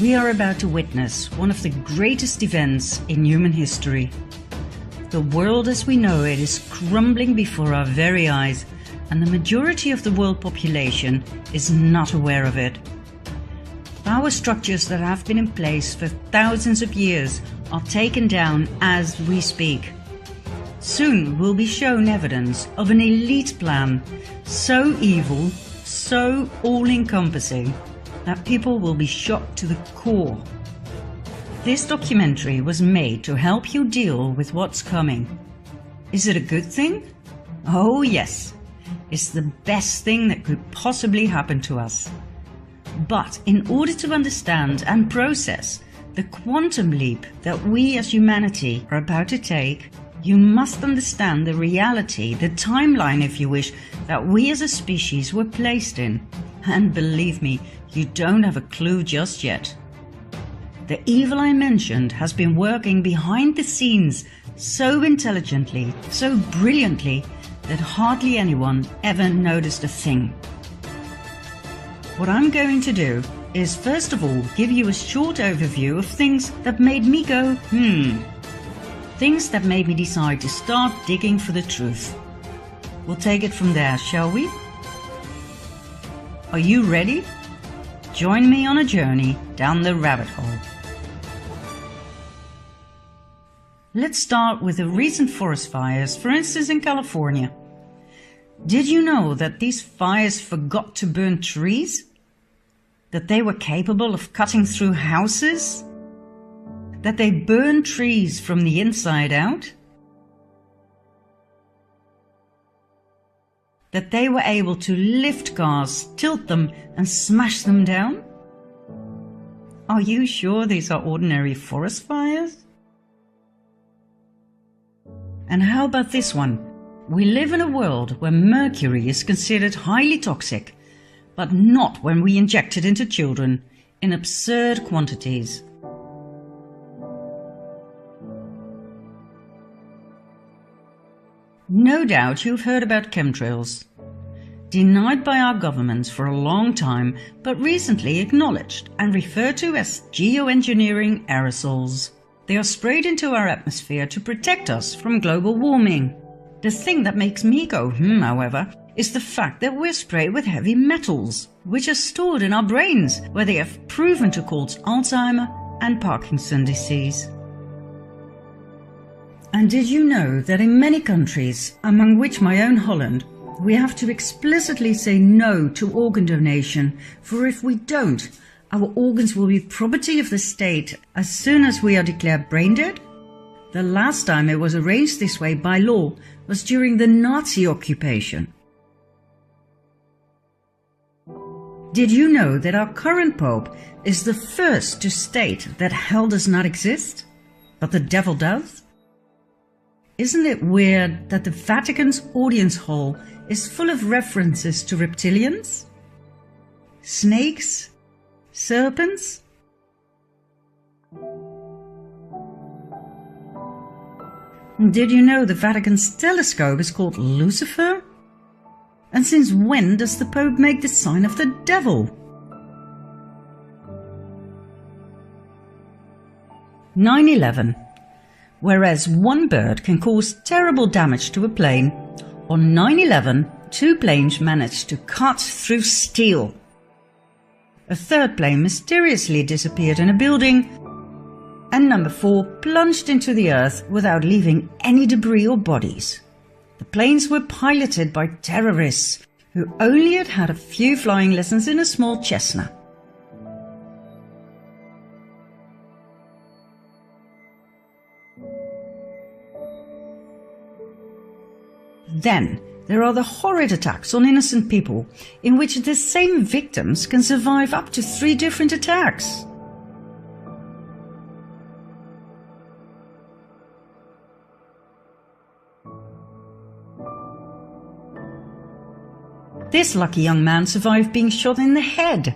We are about to witness one of the greatest events in human history. The world as we know it is crumbling before our very eyes, and the majority of the world population is not aware of it. Power structures that have been in place for thousands of years are taken down as we speak. Soon we'll be shown evidence of an elite plan, so evil, so all-encompassing, that people will be shocked to the core. This documentary was made to help you deal with what's coming. Is it a good thing? Oh yes, it's the best thing that could possibly happen to us. But in order to understand and process the quantum leap that we as humanity are about to take, you must understand the reality, the timeline if you wish, that we as a species were placed in. And believe me, you don't have a clue just yet. The evil I mentioned has been working behind the scenes so intelligently, so brilliantly, that hardly anyone ever noticed a thing. What I'm going to do is first of all give you a short overview of things that made me go, things that made me decide to start digging for the truth. We'll take it from there, shall we? Are you ready? Join me on a journey down the rabbit hole. Let's start with the recent forest fires, for instance in California. Did you know that these fires forgot to burn trees? That they were capable of cutting through houses? That they burn trees from the inside out? That they were able to lift cars, tilt them and smash them down? Are you sure these are ordinary forest fires? And how about this one? We live in a world where mercury is considered highly toxic, but not when we inject it into children in absurd quantities. No doubt you've heard about chemtrails. Denied by our governments for a long time, but recently acknowledged and referred to as geoengineering aerosols. They are sprayed into our atmosphere to protect us from global warming. The thing that makes me go however, is the fact that we're sprayed with heavy metals, which are stored in our brains, where they have proven to cause Alzheimer and Parkinson's disease. And did you know that in many countries, among which my own Holland, we have to explicitly say no to organ donation, for if we don't, our organs will be property of the state as soon as we are declared brain dead? The last time it was arranged this way by law was during the Nazi occupation. Did you know that our current Pope is the first to state that hell does not exist, but the devil does? Isn't it weird that the Vatican's audience hall is full of references to reptilians, snakes, serpents? Did you know the Vatican's telescope is called Lucifer? And since when does the Pope make the sign of the devil? 9/11. Whereas one bird can cause terrible damage to a plane, on 9/11 two planes managed to cut through steel. A third plane mysteriously disappeared in a building, and number 4 plunged into the earth without leaving any debris or bodies. The planes were piloted by terrorists who only had had a few flying lessons in a small Cessna. Then there are the horrid attacks on innocent people, in which the same victims can survive up to 3 different attacks. This lucky young man survived being shot in the head.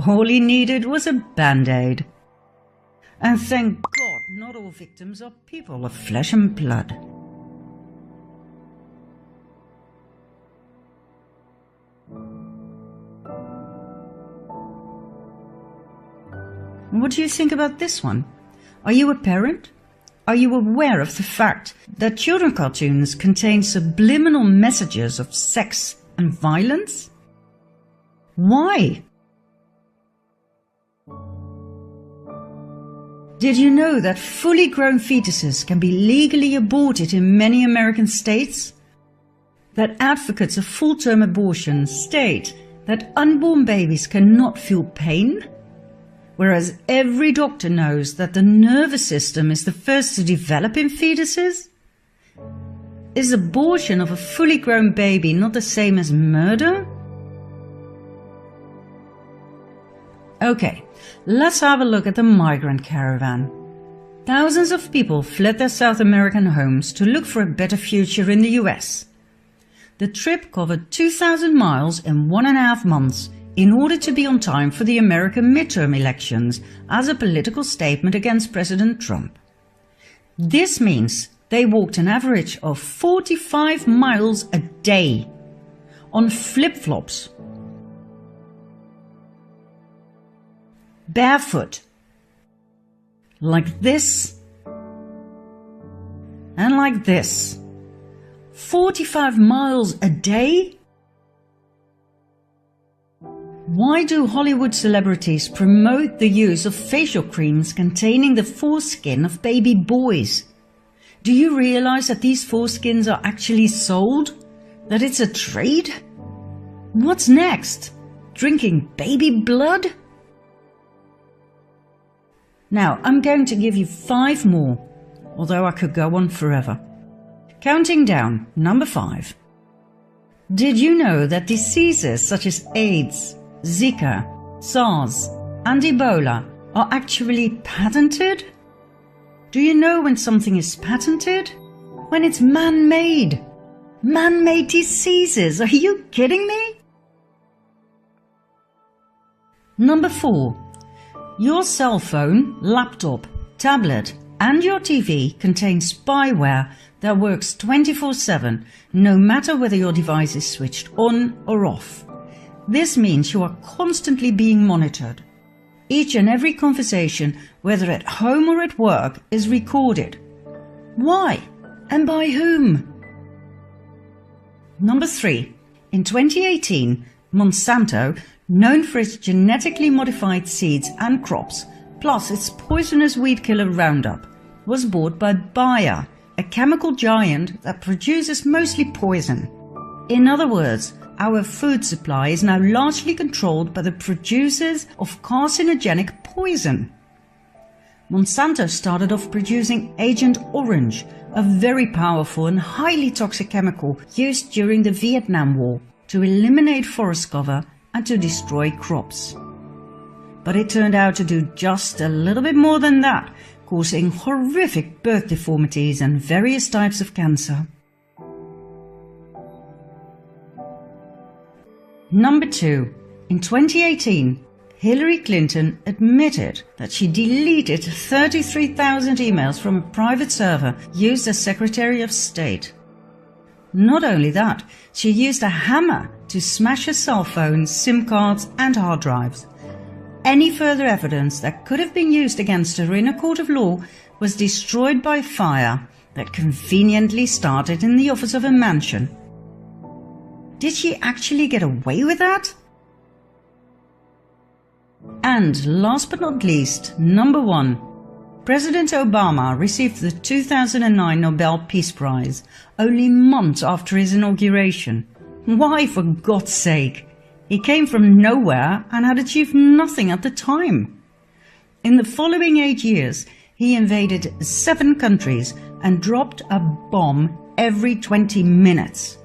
All he needed was a band-aid. And thank God not all victims are people of flesh and blood. What do you think about this one? Are you a parent? Are you aware of the fact that children cartoons contain subliminal messages of sex and violence? Why? Did you know that fully grown fetuses can be legally aborted in many American states? That advocates of full-term abortion state that unborn babies cannot feel pain? Whereas every doctor knows that the nervous system is the first to develop in fetuses? Is abortion of a fully grown baby not the same as murder? Okay, let's have a look at the migrant caravan. Thousands of people fled their South American homes to look for a better future in the US. The trip covered 2,000 miles in 1.5 months in order to be on time for the American midterm elections as a political statement against President Trump. This means they walked an average of 45 miles a day on flip-flops, barefoot, like this and like this. 45 miles a day? Why do Hollywood celebrities promote the use of facial creams containing the foreskin of baby boys? Do you realize that these foreskins are actually sold? That it's a trade? What's next? Drinking baby blood? Now, I'm going to give you 5 more, although I could go on forever. Counting down, number 5. Did you know that diseases such as AIDS, Zika, SARS, and Ebola are actually patented? Do you know when something is patented? When it's man-made. Man-made diseases, are you kidding me? Number 4. Your cell phone, laptop, tablet, and your TV contain spyware that works 24/7, no matter whether your device is switched on or off. This means you are constantly being monitored. Each and every conversation, whether at home or at work, is recorded. Why? And by whom? Number 3. In 2018, Monsanto, known for its genetically modified seeds and crops, plus its poisonous weed killer Roundup, was bought by Bayer, a chemical giant that produces mostly poison. In other words, our food supply is now largely controlled by the producers of carcinogenic poison. Monsanto started off producing Agent Orange, a very powerful and highly toxic chemical used during the Vietnam War to eliminate forest cover and to destroy crops. But it turned out to do just a little bit more than that, causing horrific birth deformities and various types of cancer. Number 2. In 2018, Hillary Clinton admitted that she deleted 33,000 emails from a private server used as Secretary of State. Not only that, she used a hammer to smash her cell phones, SIM cards and hard drives. Any further evidence that could have been used against her in a court of law was destroyed by fire that conveniently started in the office of a mansion. Did she actually get away with that? And last but not least, number 1. President Obama received the 2009 Nobel Peace Prize only months after his inauguration. Why, for God's sake? He came from nowhere and had achieved nothing at the time. In the following 8 years, he invaded 7 countries and dropped a bomb every 20 minutes.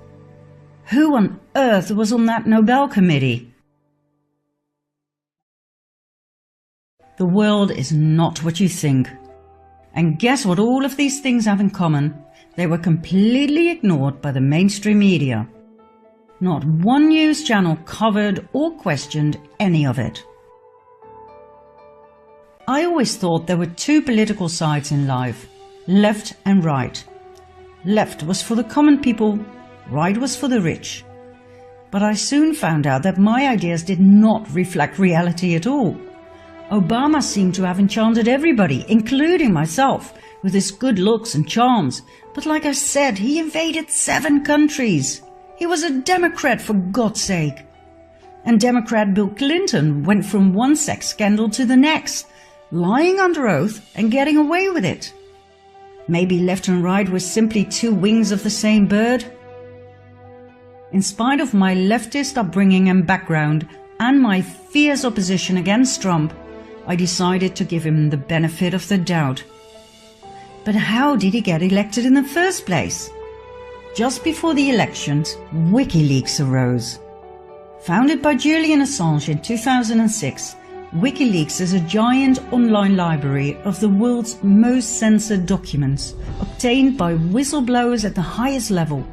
Who on earth was on that Nobel committee? The world is not what you think. And guess what all of these things have in common? They were completely ignored by the mainstream media. Not one news channel covered or questioned any of it. I always thought there were 2 political sides in life, left and right. Left was for the common people, right was for the rich. But I soon found out that my ideas did not reflect reality at all. Obama seemed to have enchanted everybody, including myself, with his good looks and charms. But like I said, he invaded 7 countries. He was a Democrat, for God's sake. And Democrat Bill Clinton went from one sex scandal to the next, lying under oath and getting away with it. Maybe left and right were simply 2 wings of the same bird? In spite of my leftist upbringing and background, and my fierce opposition against Trump, I decided to give him the benefit of the doubt. But how did he get elected in the first place? Just before the elections, WikiLeaks arose. Founded by Julian Assange in 2006, WikiLeaks is a giant online library of the world's most censored documents, obtained by whistleblowers at the highest level.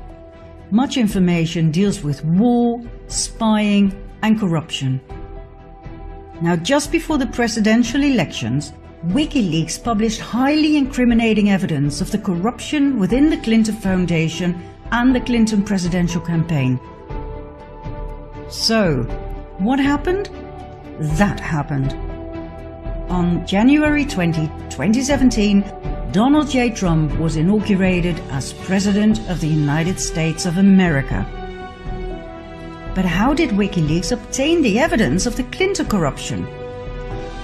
Much information deals with war, spying, and corruption. Now, just before the presidential elections, WikiLeaks published highly incriminating evidence of the corruption within the Clinton Foundation and the Clinton presidential campaign. So, what happened? That happened. On January 20, 2017, Donald J. Trump was inaugurated as President of the United States of America. But how did WikiLeaks obtain the evidence of the Clinton corruption?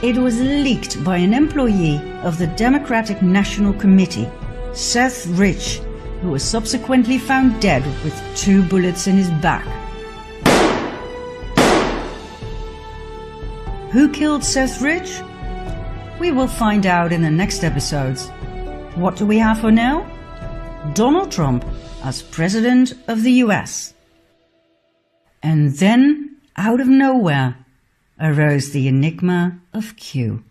It was leaked by an employee of the Democratic National Committee, Seth Rich, who was subsequently found dead with 2 bullets in his back. Who killed Seth Rich? We will find out in the next episodes. What do we have for now? Donald Trump as President of the US. And then, out of nowhere, arose the enigma of Q.